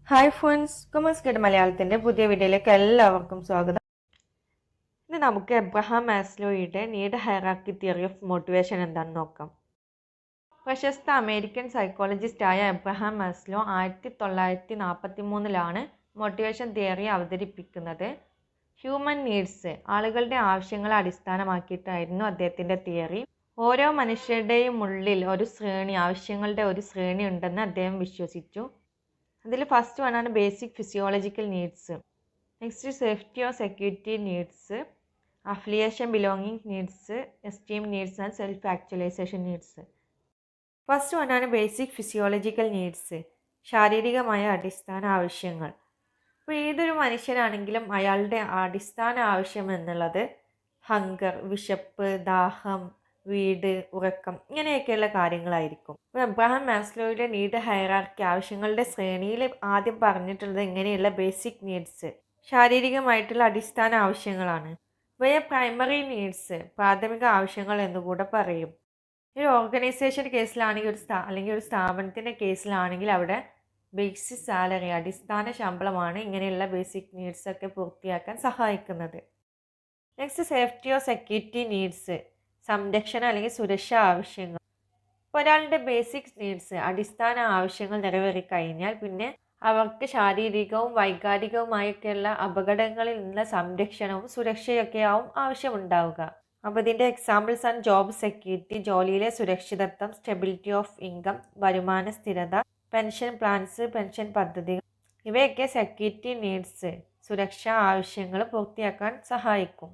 Hi friends, commerce guide മലയാളത്തിൻ്റെ പുതിയ വീഡിയോയിലേക്ക് എല്ലാവർക്കും സ്വാഗതം. ഇന്ന് നമുക്ക് എബ്രഹാം മാസ്ലോയുടെ need hierarchy theory of motivation എന്താണെന്ന് നോക്കാം. പ്രശസ്ത അമേരിക്കൻ സൈക്കോളജിസ്റ്റായ എബ്രഹാം മാസ്ലോ 1943 മോട്ടിവേഷൻ തിയറി അവതരിപ്പിക്കുന്നത്. ഹ്യൂമൻ നീഡ്സ്, ആളുകളുടെ ആവശ്യങ്ങളെ അടിസ്ഥാനമാക്കിയിട്ടായിരുന്നു അദ്ദേഹത്തിൻ്റെ തിയറി. ഓരോ മനുഷ്യരുടെയും ഉള്ളിൽ ആവശ്യങ്ങളുടെ ഒരു ശ്രേണി ഉണ്ടെന്ന് അദ്ദേഹം വിശ്വസിച്ചു. അതിൽ ഫസ്റ്റ് വണ്ണാണ് basic physiological needs. Next safety or security needs, affiliation belonging needs, esteem needs and self actualisation needs. First വണ്ണാണ് ബേസിക് ഫിസിയോളജിക്കൽ നീഡ്സ്, ശാരീരികമായ അടിസ്ഥാന ആവശ്യങ്ങൾ. ഇപ്പോൾ ഏതൊരു മനുഷ്യനാണെങ്കിലും അയാളുടെ അടിസ്ഥാന ആവശ്യം എന്നുള്ളത് ഹങ്കർ, വിശപ്പ്, ദാഹം, വീട്, ഉറക്കം, ഇങ്ങനെയൊക്കെയുള്ള കാര്യങ്ങളായിരിക്കും. ഇപ്പോൾ എബ്രഹാം മാസ്ലോയുടെ നീഡ് ഹൈറാർക്കി ആവശ്യങ്ങളുടെ ശ്രേണിയിൽ ആദ്യം പറഞ്ഞിട്ടുള്ളത് ഇങ്ങനെയുള്ള ബേസിക് നീഡ്സ്, ശാരീരികമായിട്ടുള്ള അടിസ്ഥാന ആവശ്യങ്ങളാണ്. ഇവയെ പ്രൈമറി നീഡ്സ്, പ്രാഥമിക ആവശ്യങ്ങൾ എന്നുകൂടെ പറയും. ഒരു ഓർഗനൈസേഷൻ കേസിലാണെങ്കിൽ അല്ലെങ്കിൽ ഒരു സ്ഥാപനത്തിൻ്റെ കേസിലാണെങ്കിൽ അവിടെ ബേസിക് സാലറി, അടിസ്ഥാന ശമ്പളമാണ് ഇങ്ങനെയുള്ള ബേസിക് നീഡ്സ് ഒക്കെ പൂർത്തിയാക്കാൻ സഹായിക്കുന്നത്. Next safety or security needs, സംരക്ഷണം അല്ലെങ്കിൽ സുരക്ഷാ ആവശ്യങ്ങൾ. ഇപ്പോൾ ഒരാളുടെ ബേസിക് നീഡ്സ്, അടിസ്ഥാന ആവശ്യങ്ങൾ നിറവേറിക്കഴിഞ്ഞാൽ പിന്നെ അവർക്ക് ശാരീരികവും വൈകാരികവുമായൊക്കെയുള്ള അപകടങ്ങളിൽ നിന്നുള്ള സംരക്ഷണവും സുരക്ഷയൊക്കെയാവും ആവശ്യമുണ്ടാവുക. അപ്പോൾ ഇതിൻ്റെ എക്സാമ്പിൾസ് ആണ് ജോബ് സെക്യൂരിറ്റി, ജോലിയിലെ സുരക്ഷിതത്വം, സ്റ്റെബിലിറ്റി ഓഫ് ഇൻകം, വരുമാന സ്ഥിരത, പെൻഷൻ പ്ലാൻസ്, പെൻഷൻ പദ്ധതികൾ. ഇവയൊക്കെ സെക്യൂരിറ്റി നീഡ്സ്, സുരക്ഷാ ആവശ്യങ്ങൾ പൂർത്തിയാക്കാൻ സഹായിക്കും.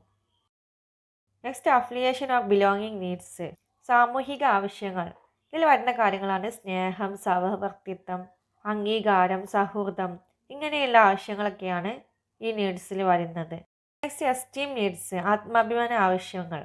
Next affiliation or belonging needs, സാമൂഹിക ആവശ്യങ്ങൾ. ഇതിൽ വരുന്ന കാര്യങ്ങളാണ് സ്നേഹം, സഹവർത്തിത്വം, അംഗീകാരം, സൗഹൃദം, ഇങ്ങനെയുള്ള ആവശ്യങ്ങളൊക്കെയാണ് ഈ നീഡ്സിൽ വരുന്നത്. നെക്സ്റ്റ് എസ്റ്റീം നീഡ്സ്, ആത്മാഭിമാന ആവശ്യങ്ങൾ.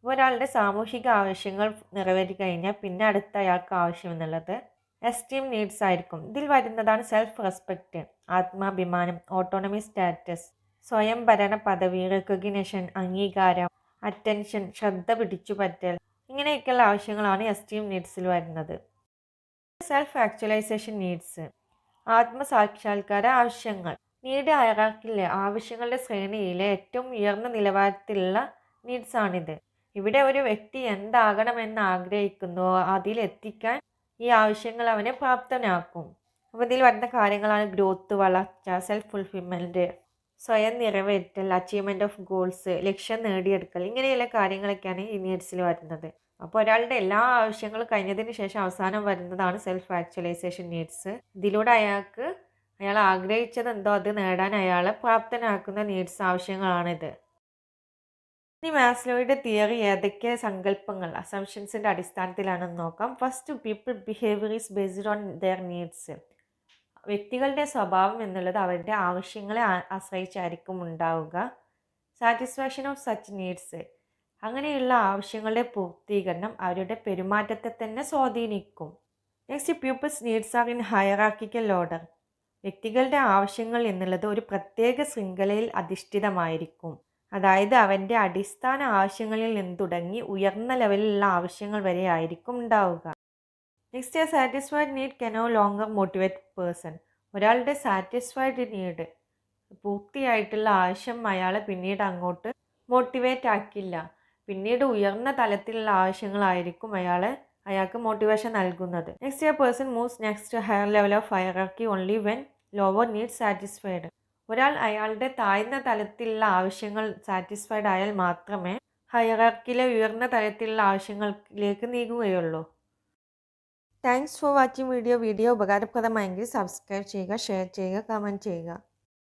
ഒരാളുടെ സാമൂഹിക ആവശ്യങ്ങൾ നിറവേറ്റി കഴിഞ്ഞാൽ പിന്നെ അടുത്ത അയാൾക്ക് ആവശ്യം എന്നുള്ളത് എസ്റ്റീം നീഡ്സ് ആയിരിക്കും. ഇതിൽ വരുന്നതാണ് സെൽഫ് റെസ്പെക്റ്റ്, ആത്മാഭിമാനം, ഓട്ടോണമി സ്റ്റാറ്റസ്, സ്വയം ഭരണ പദവി, റെക്കഗ്നിഷൻ, അംഗീകാരം, അറ്റൻഷൻ, ശ്രദ്ധ പിടിച്ചുപറ്റൽ, ഇങ്ങനെയൊക്കെയുള്ള ആവശ്യങ്ങളാണ് എസ്റ്റീം നീഡ്സിൽ വരുന്നത്. സെൽഫ് ആക്ച്വലൈസേഷൻ നീഡ്സ്, ആത്മസാക്ഷാത്കാര ആവശ്യങ്ങൾ. നീഡ് ഹൈറാർക്കിയിലെ ആവശ്യങ്ങളുടെ ശ്രേണിയിലെ ഏറ്റവും ഉയർന്ന നിലവാരത്തിലുള്ള നീഡ്സ് ആണിത്. ഇവിടെ ഒരു വ്യക്തി എന്താകണമെന്ന് ആഗ്രഹിക്കുന്നുവോ അതിലെത്തിക്കാൻ ഈ ആവശ്യങ്ങൾ അവനെ പ്രാപ്തനാക്കും. അപ്പോൾ ഇതിൽ വരുന്ന കാര്യങ്ങളാണ് ഗ്രോത്ത്, വളർച്ച, സെൽഫ് ഫുൾഫിൽമെൻറ്റ്, സ്വയം നിറവേറ്റൽ, അച്ചീവ്മെൻറ്റ് ഓഫ് ഗോൾസ്, ലക്ഷ്യം നേടിയെടുക്കൽ, ഇങ്ങനെയുള്ള കാര്യങ്ങളൊക്കെയാണ് ഈ നീഡ്സിൽ വരുന്നത്. അപ്പോൾ ഒരാളുടെ എല്ലാ ആവശ്യങ്ങളും കഴിഞ്ഞതിന് ശേഷം അവസാനം വരുന്നതാണ് സെൽഫ് ആക്ച്വലൈസേഷൻ നീഡ്സ്. ഇതിലൂടെ അയാൾ ആഗ്രഹിച്ചത് എന്തോ അത് നേടാൻ അയാളെ പ്രാപ്തനാക്കുന്ന നീഡ്സ് ആവശ്യങ്ങളാണിത്. ഇനി മാസ്ലോയുടെ തിയറി ഏതൊക്കെ സങ്കല്പങ്ങൾ, അസംഷൻസിൻ്റെ അടിസ്ഥാനത്തിലാണെന്ന് നോക്കാം. First, people behaviour is based on their needs. വ്യക്തികളുടെ സ്വഭാവം എന്നുള്ളത് അവരുടെ ആവശ്യങ്ങളെ ആശ്രയിച്ചായിരിക്കും ഉണ്ടാവുക. സാറ്റിസ്ഫാക്ഷൻ ഓഫ് സച്ച് നീഡ്സ്, അങ്ങനെയുള്ള ആവശ്യങ്ങളുടെ പൂർത്തീകരണം അവരുടെ പെരുമാറ്റത്തെ തന്നെ സ്വാധീനിക്കും. Next, people's needs are in hierarchical order. വ്യക്തികളുടെ ആവശ്യങ്ങൾ എന്നുള്ളത് ഒരു പ്രത്യേക ശൃംഖലയിൽ അധിഷ്ഠിതമായിരിക്കും. അതായത് അവൻ്റെ അടിസ്ഥാന ആവശ്യങ്ങളിൽ നിന്ന് തുടങ്ങി ഉയർന്ന ലെവലിലുള്ള ആവശ്യങ്ങൾ വരെ ആയിരിക്കും ഉണ്ടാവുക. Next, a satisfied need can no longer motivate person. ഒരാളുടെ സാറ്റിസ്ഫൈഡ് നീഡ്, പൂർത്തിയായിട്ടുള്ള ആവശ്യം അയാളെ പിന്നീട് അങ്ങോട്ട് മോട്ടിവേറ്റ് ആക്കില്ല. പിന്നീട് ഉയർന്ന തലത്തിലുള്ള ആവശ്യങ്ങളായിരിക്കും അയാൾക്ക് മോട്ടിവേഷൻ നൽകുന്നത്. Next, A person moves next higher level of hierarchy only when lower need satisfied. ഒരാൾ അയാളുടെ താഴ്ന്ന തലത്തിലുള്ള ആവശ്യങ്ങൾ സാറ്റിസ്ഫൈഡ് ആയാൽ മാത്രമേ ഹയറാർക്കിയിലെ ഉയർന്ന തലത്തിലുള്ള ആവശ്യങ്ങളിലേക്ക് നീങ്ങുകയുള്ളൂ. താങ്ക്സ് ഫോർ വാച്ചിങ് വീഡിയോ ഉപകാരപ്രദമായെങ്കിൽ സബ്സ്ക്രൈബ് ചെയ്യുക, ഷെയർ ചെയ്യുക, കമൻറ്റ് ചെയ്യുക.